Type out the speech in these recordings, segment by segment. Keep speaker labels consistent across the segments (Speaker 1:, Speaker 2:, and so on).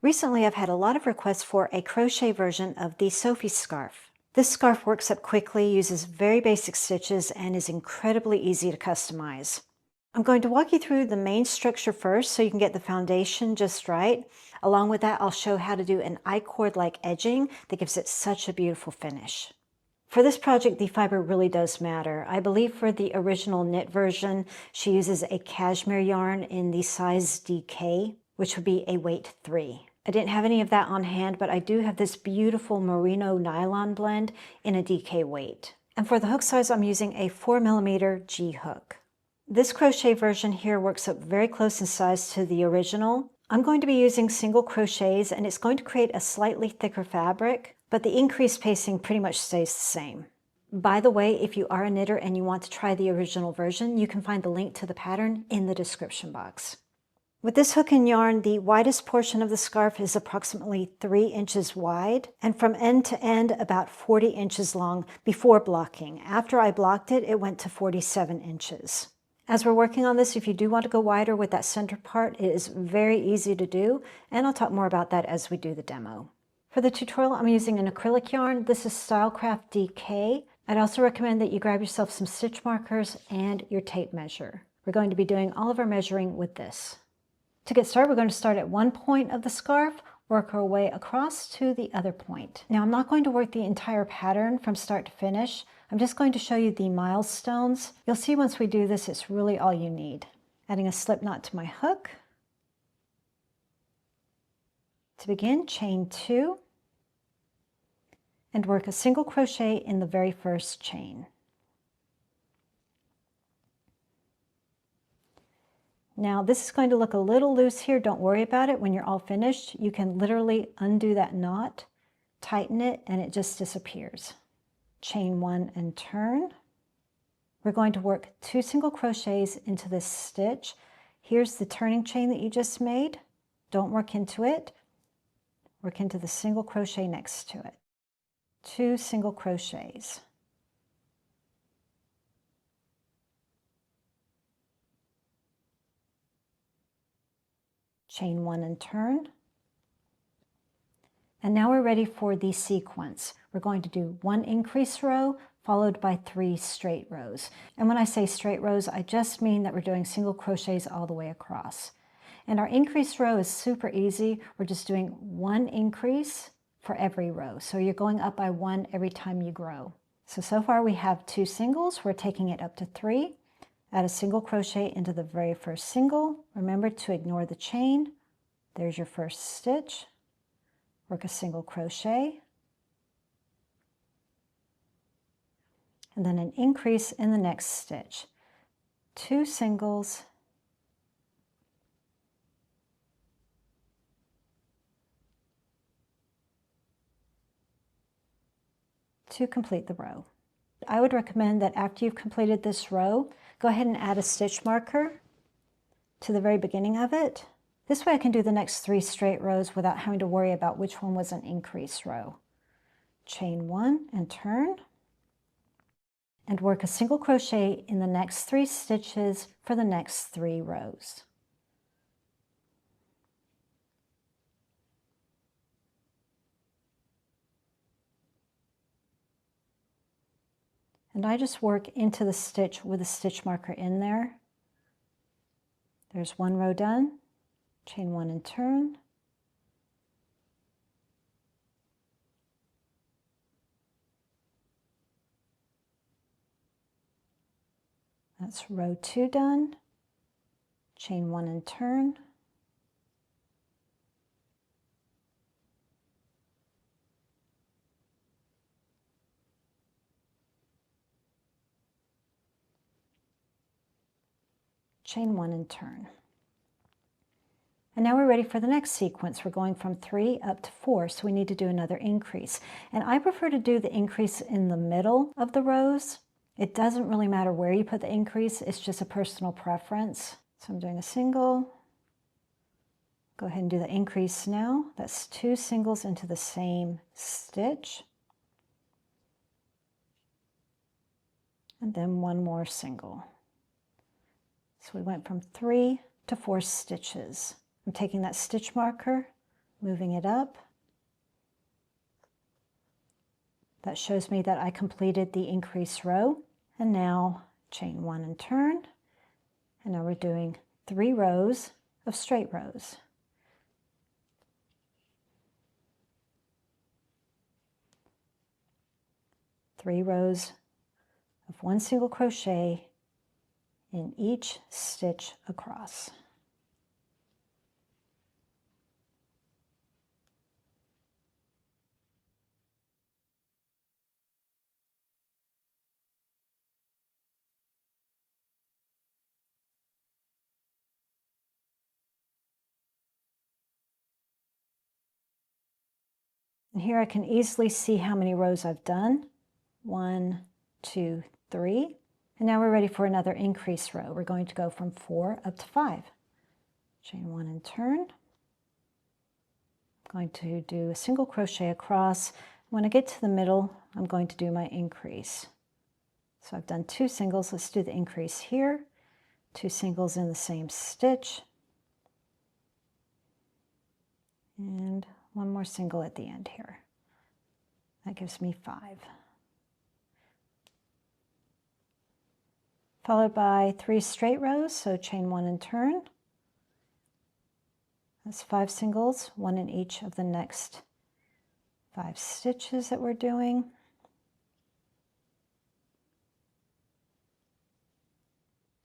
Speaker 1: Recently, I've had a lot of requests for a crochet version of the Sophie scarf. This scarf works up quickly, uses very basic stitches, and is incredibly easy to customize. I'm going to walk you through the main structure first so you can get the foundation just right. Along with that, I'll show how to do an I-cord-like edging that gives it such a beautiful finish. For this project, the fiber really does matter. I believe for the original knit version, she uses a cashmere yarn in the size DK, which would be a weight 3. I didn't have any of that on hand, but I do have this beautiful merino nylon blend in a DK weight. And for the hook size, I'm using a 4mm G hook. This crochet version here works up very close in size to the original. I'm going to be using single crochets, and it's going to create a slightly thicker fabric, but the increased pacing pretty much stays the same. By the way, if you are a knitter and you want to try the original version, you can find the link to the pattern in the description box. With this hook and yarn, the widest portion of the scarf is approximately 3 inches wide, and from end to end about 40 inches long before blocking. After I blocked it, it went to 47 inches. As we're working on this, if you do want to go wider with that center part, it is very easy to do, and I'll talk more about that as we do the demo. For the tutorial, I'm using an acrylic yarn. This is Stylecraft DK. I'd also recommend that you grab yourself some stitch markers and your tape measure. We're going to be doing all of our measuring with this. To get started, we're going to start at one point of the scarf, work our way across to the other point. Now, I'm not going to work the entire pattern from start to finish. I'm just going to show you the milestones. You'll see once we do this, it's really all you need. Adding a slip knot to my hook. To begin, chain 2 and work a single crochet in the very first chain. Now this is going to look a little loose here. Don't worry about it. When you're all finished, you can literally undo that knot, tighten it, and it just disappears. Chain 1 and turn. We're going to work 2 single crochets into this stitch. Here's the turning chain that you just made. Don't work into it. Work into the single crochet next to it. 2 single crochets. Chain 1 and turn. And now we're ready for the sequence. We're going to do 1 increase row followed by 3 straight rows. And when I say straight rows, I just mean that we're doing single crochets all the way across. And our increase row is super easy. We're just doing 1 increase for every row. So you're going up by 1 every time you grow. So far we have 2 singles. We're taking it up to 3. Add a single crochet into the very first single. Remember to ignore the chain. There's your first stitch. Work a single crochet. And then an increase in the next stitch. 2 singles. To complete the row. I would recommend that after you've completed this row, go ahead and add a stitch marker to the very beginning of it. This way I can do the next 3 straight rows without having to worry about which one was an increase row. Chain 1 and turn. And work a single crochet in the next 3 stitches for the next 3 rows. And I just work into the stitch with a stitch marker in there. There's 1 row done. Chain 1 and turn. That's row 2 done. Chain 1 and turn. Chain 1 and turn. And now we're ready for the next sequence. We're going from 3 up to 4, so we need to do another increase. And I prefer to do the increase in the middle of the rows. It doesn't really matter where you put the increase, it's just a personal preference. So I'm doing a single. Go ahead and do the increase now. That's 2 singles into the same stitch. And then 1 more single. So we went from 3 to 4 stitches. I'm taking that stitch marker, moving it up. That shows me that I completed the increase row. And now chain 1 and turn. And now we're doing 3 rows of straight rows. Three rows of 1 single crochet in each stitch across. And here I can easily see how many rows I've done. 1, 2, 3. And now we're ready for another increase row. We're going to go from 4 up to 5. Chain 1 and turn. I'm going to do a single crochet across. When I get to the middle, I'm going to do my increase. So I've done 2 singles. Let's do the increase here. 2 singles in the same stitch. And 1 more single at the end here. That gives me 5. Followed by 3 straight rows, so chain 1 and turn. That's 5 singles, 1 in each of the next 5 stitches that we're doing.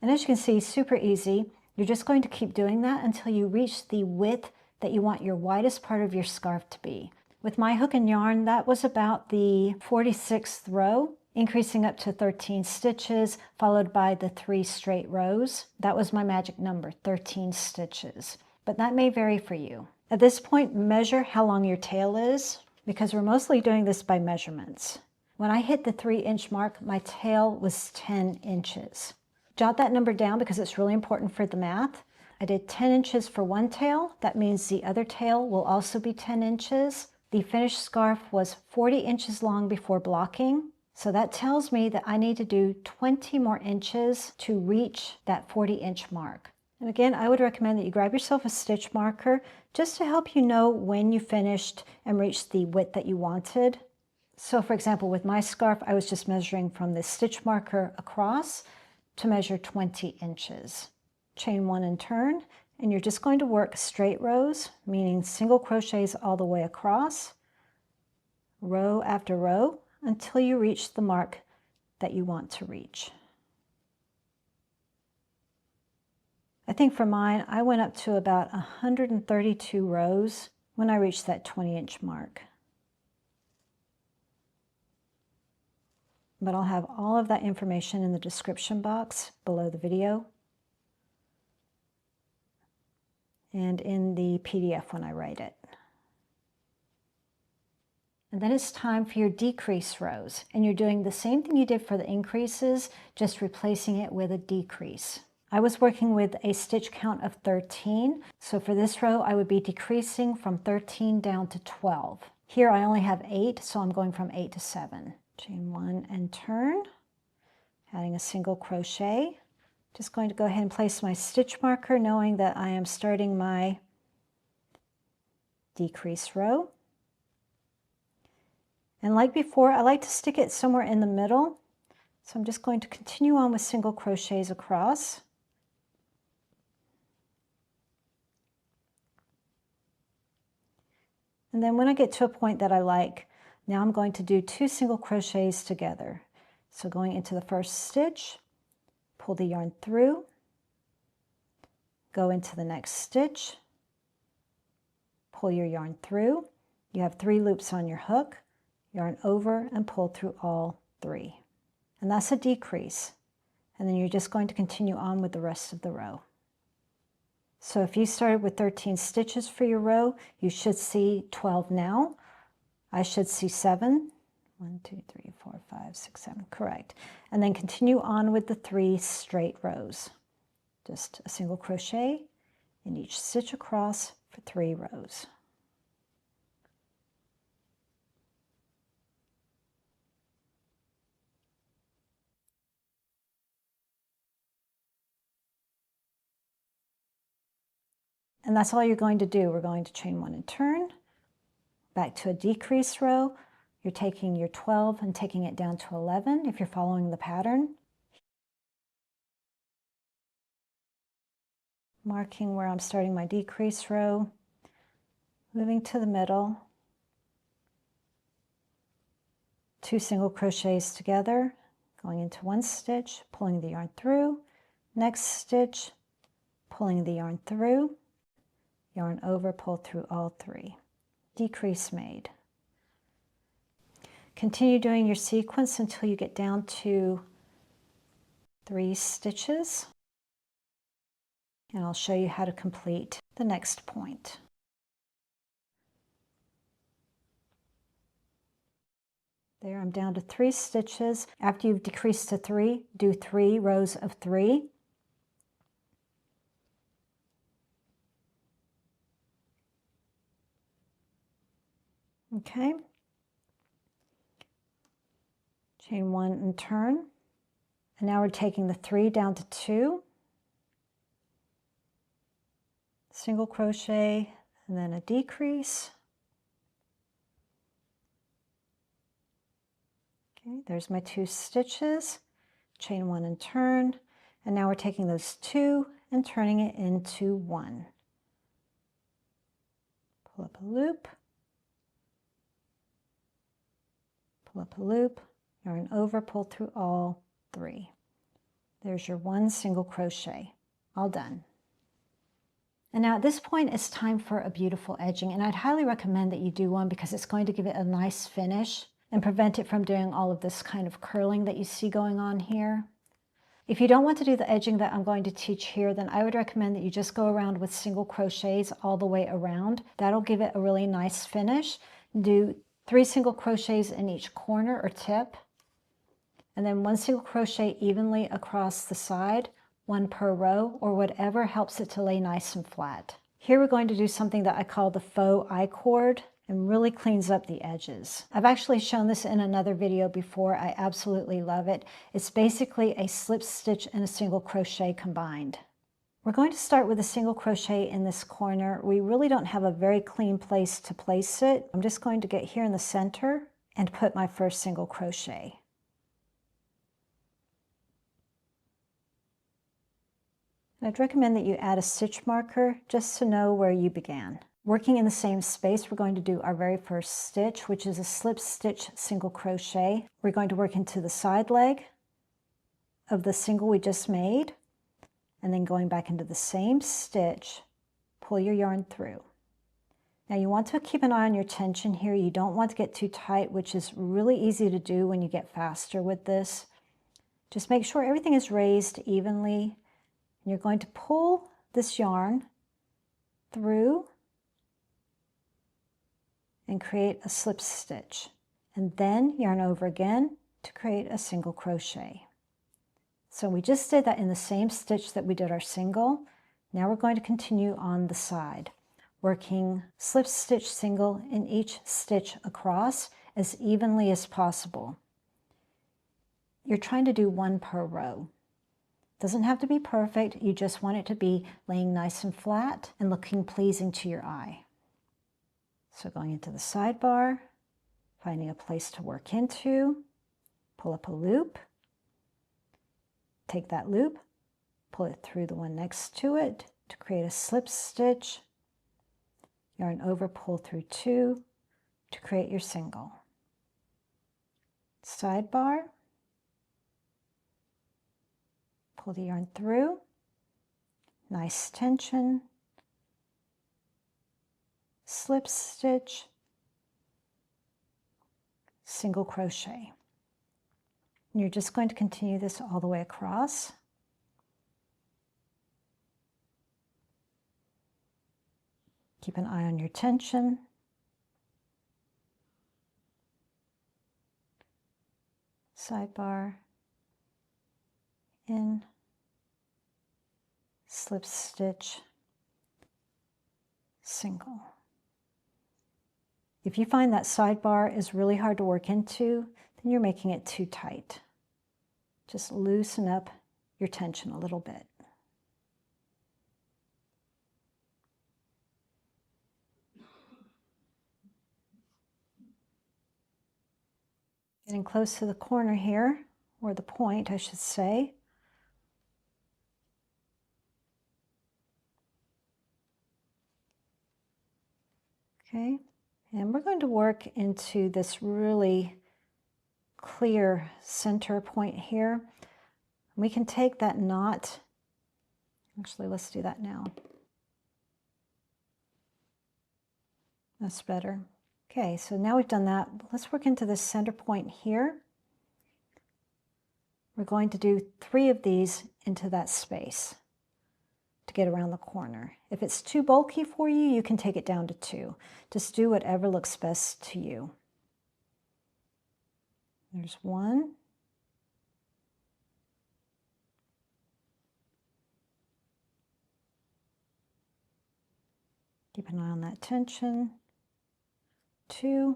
Speaker 1: And as you can see, super easy. You're just going to keep doing that until you reach the width that you want your widest part of your scarf to be. With my hook and yarn, that was about the 46th row, increasing up to 13 stitches, followed by the 3 straight rows. That was my magic number, 13 stitches. But that may vary for you. At this point, measure how long your tail is, because we're mostly doing this by measurements. When I hit the 3-inch mark, my tail was 10 inches. Jot that number down because it's really important for the math. I did 10 inches for one tail. That means the other tail will also be 10 inches. The finished scarf was 40 inches long before blocking. So that tells me that I need to do 20 more inches to reach that 40-inch mark. And again, I would recommend that you grab yourself a stitch marker just to help you know when you finished and reached the width that you wanted. So for example, with my scarf, I was just measuring from the stitch marker across to measure 20 inches. Chain 1 and turn, and you're just going to work straight rows, meaning single crochets all the way across, row after row, until you reach the mark that you want to reach. I think for mine, I went up to about 132 rows when I reached that 20-inch mark. But I'll have all of that information in the description box below the video and in the PDF when I write it. And then it's time for your decrease rows. And you're doing the same thing you did for the increases, just replacing it with a decrease. I was working with a stitch count of 13. So for this row, I would be decreasing from 13 down to 12. Here I only have 8, so I'm going from 8 to 7. Chain 1 and turn, adding a single crochet. Just going to go ahead and place my stitch marker, knowing that I am starting my decrease row. And like before, I like to stick it somewhere in the middle. So I'm just going to continue on with single crochets across. And then when I get to a point that I like, now I'm going to do 2 single crochets together. So going into the first stitch, pull the yarn through, go into the next stitch, pull your yarn through. You have 3 loops on your hook, yarn over and pull through all 3. And that's a decrease. And then you're just going to continue on with the rest of the row. So if you started with 13 stitches for your row, you should see 12 now. I should see 7. 1, 2, 3, 4, 5, 6, 7, correct. And then continue on with the 3 straight rows. Just a single crochet in each stitch across for 3 rows. And that's all you're going to do. We're going to chain 1 and turn, back to a decrease row. You're taking your 12 and taking it down to 11 if you're following the pattern. Marking where I'm starting my decrease row, moving to the middle, 2 single crochets together, going into 1 stitch, pulling the yarn through, next stitch, pulling the yarn through, yarn over, pull through all 3. Decrease made. Continue doing your sequence until you get down to 3 stitches. And I'll show you how to complete the next point. There, I'm down to 3 stitches. After you've decreased to 3, do 3 rows of 3. Okay. Chain 1 and turn. And now we're taking the 3 down to 2. Single crochet and then a decrease. Okay, there's my 2 stitches. Chain 1 and turn. And now we're taking those 2 and turning it into 1. Pull up a loop. Pull up a loop. Yarn over, pull through all 3. There's your 1 single crochet. All done. And now at this point, it's time for a beautiful edging, and I'd highly recommend that you do one because it's going to give it a nice finish and prevent it from doing all of this kind of curling that you see going on here. If you don't want to do the edging that I'm going to teach here, then I would recommend that you just go around with single crochets all the way around. That'll give it a really nice finish. Do 3 single crochets in each corner or tip, and then 1 single crochet evenly across the side, 1 per row, or whatever helps it to lay nice and flat. Here we're going to do something that I call the Faux I-cord, and really cleans up the edges. I've actually shown this in another video before. I absolutely love it. It's basically a slip stitch and a single crochet combined. We're going to start with a single crochet in this corner. We really don't have a very clean place to place it. I'm just going to get here in the center and put my first single crochet. I'd recommend that you add a stitch marker just to know where you began. Working in the same space, we're going to do our very first stitch, which is a slip stitch single crochet. We're going to work into the side leg of the single we just made, and then going back into the same stitch, pull your yarn through. Now you want to keep an eye on your tension here. You don't want to get too tight, which is really easy to do when you get faster with this. Just make sure everything is raised evenly. You're going to pull this yarn through and create a slip stitch, and then yarn over again to create a single crochet. So we just did that in the same stitch that we did our single. Now we're going to continue on the side, working slip stitch single in each stitch across as evenly as possible. You're trying to do 1 per row. Doesn't have to be perfect, you just want it to be laying nice and flat and looking pleasing to your eye. So going into the sidebar, finding a place to work into, pull up a loop, take that loop, pull it through the one next to it to create a slip stitch, yarn over, pull through 2 to create your single. Sidebar, pull the yarn through, nice tension, slip stitch, single crochet. And you're just going to continue this all the way across. Keep an eye on your tension. Sidebar, in, slip stitch, single. If you find that sidebar is really hard to work into, then you're making it too tight. Just loosen up your tension a little bit. Getting close to the corner here, or the point, I should say. Okay, and we're going to work into this really clear center point here. We can take that knot, actually let's do that now. That's better. Okay, so now we've done that. Let's work into the center point here. We're going to do 3 of these into that space to get around the corner. If it's too bulky for you, you can take it down to 2. Just do whatever looks best to you. There's 1. Keep an eye on that tension. 2.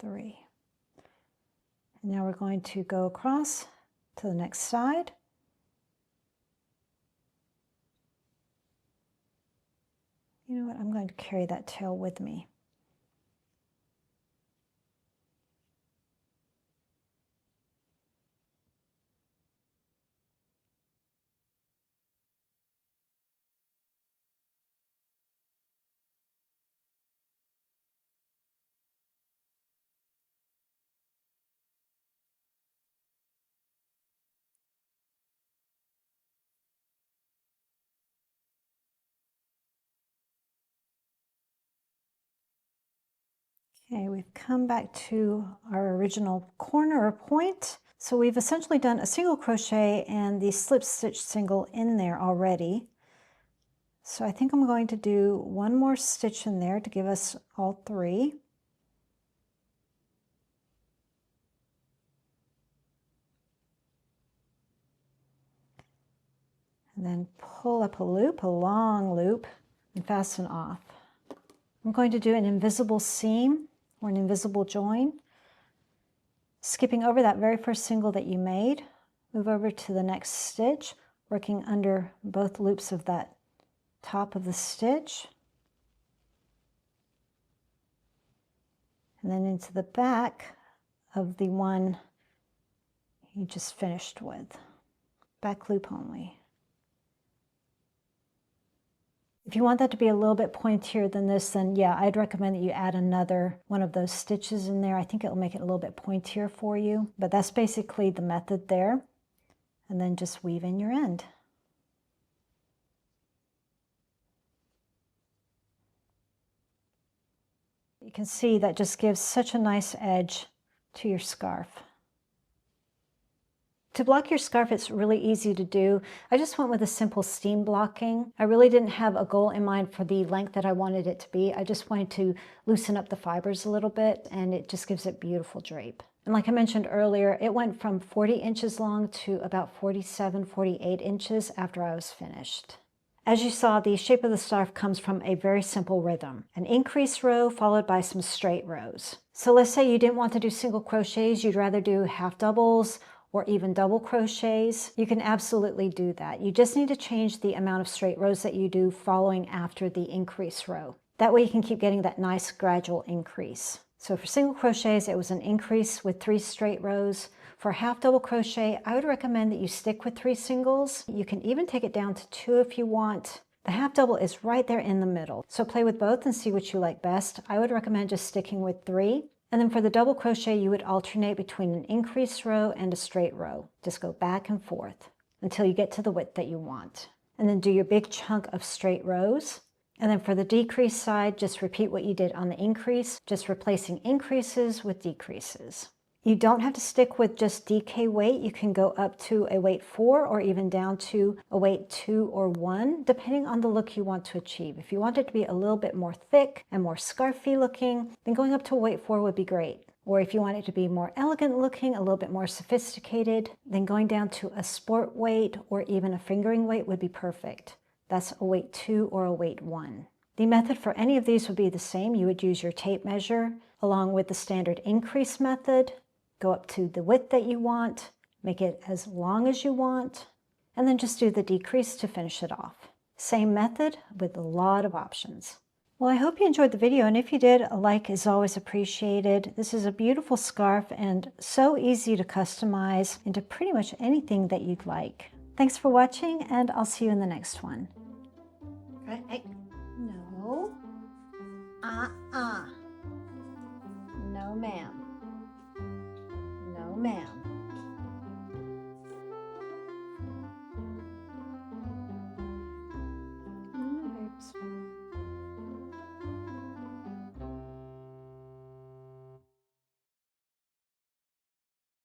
Speaker 1: 3. And now we're going to go across to the next side. You know what, I'm going to carry that tail with me. Okay, we've come back to our original corner or point. So we've essentially done a single crochet and the slip stitch single in there already. So I think I'm going to do 1 more stitch in there to give us all 3. And then pull up a loop, a long loop, and fasten off. I'm going to do an invisible seam or an invisible join. Skipping over that very first single that you made, move over to the next stitch, working under both loops of that top of the stitch. And then into the back of the one you just finished with. Back loop only. If you want that to be a little bit pointier than this, then yeah, I'd recommend that you add another one of those stitches in there. I think it'll make it a little bit pointier for you, but that's basically the method there. And then just weave in your end. You can see that just gives such a nice edge to your scarf. To block your scarf, it's really easy to do. I just went with a simple seam blocking. I really didn't have a goal in mind for the length that I wanted it to be. I just wanted to loosen up the fibers a little bit, and it just gives it beautiful drape. And like I mentioned earlier, it went from 40 inches long to about 47, 48 inches after I was finished. As you saw, the shape of the scarf comes from a very simple rhythm, an increase row followed by some straight rows. So let's say you didn't want to do single crochets, you'd rather do half doubles or even double crochets. You can absolutely do that. You just need to change the amount of straight rows that you do following after the increase row. That way you can keep getting that nice gradual increase. So for single crochets, it was an increase with 3 straight rows. For half double crochet, I would recommend that you stick with 3 singles. You can even take it down to 2 if you want. The half double is right there in the middle. So play with both and see what you like best. I would recommend just sticking with 3. And then for the double crochet, you would alternate between an increase row and a straight row. Just go back and forth until you get to the width that you want. And then do your big chunk of straight rows. And then for the decrease side, just repeat what you did on the increase, just replacing increases with decreases. You don't have to stick with just DK weight. You can go up to a weight 4 or even down to a weight 2 or 1, depending on the look you want to achieve. If you want it to be a little bit more thick and more scarfy looking, then going up to a weight 4 would be great. Or if you want it to be more elegant looking, a little bit more sophisticated, then going down to a sport weight or even a fingering weight would be perfect. That's a weight 2 or a weight 1. The method for any of these would be the same. You would use your tape measure along with the standard increase method. Go up to the width that you want, make it as long as you want, and then just do the decrease to finish it off. Same method with a lot of options. Well, I hope you enjoyed the video, and if you did, a like is always appreciated. This is a beautiful scarf and so easy to customize into pretty much anything that you'd like. Thanks for watching, and I'll see you in the next one.
Speaker 2: Hey.